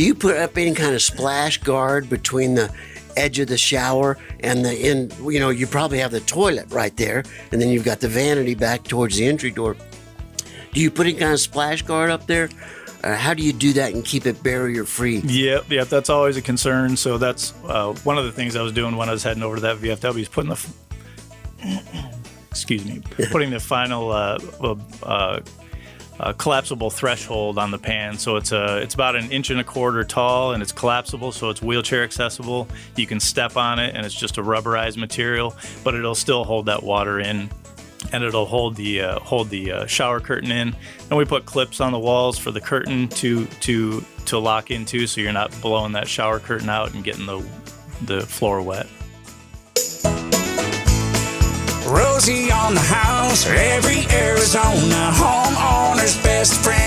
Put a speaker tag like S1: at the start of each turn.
S1: Do you put up any kind of splash guard between the edge of the shower and the end? You know, you probably have the toilet right there, and then you've got the vanity back towards the entry door. Do you put any kind of splash guard up there? How do you do that and keep it barrier free?
S2: Yep, that's always a concern. So that's one of the things I was doing when I was heading over to that VFW is putting the final collapsible threshold on the pan. So it's about 1.25 inches tall, and it's collapsible, so it's wheelchair accessible. You can step on it, and it's just a rubberized material, but it'll still hold that water in, and it'll hold the shower curtain in. And we put clips on the walls for the curtain to lock into, so you're not blowing that shower curtain out and getting the floor wet.
S3: Rosie on the house, every Arizona homeowner's best friend.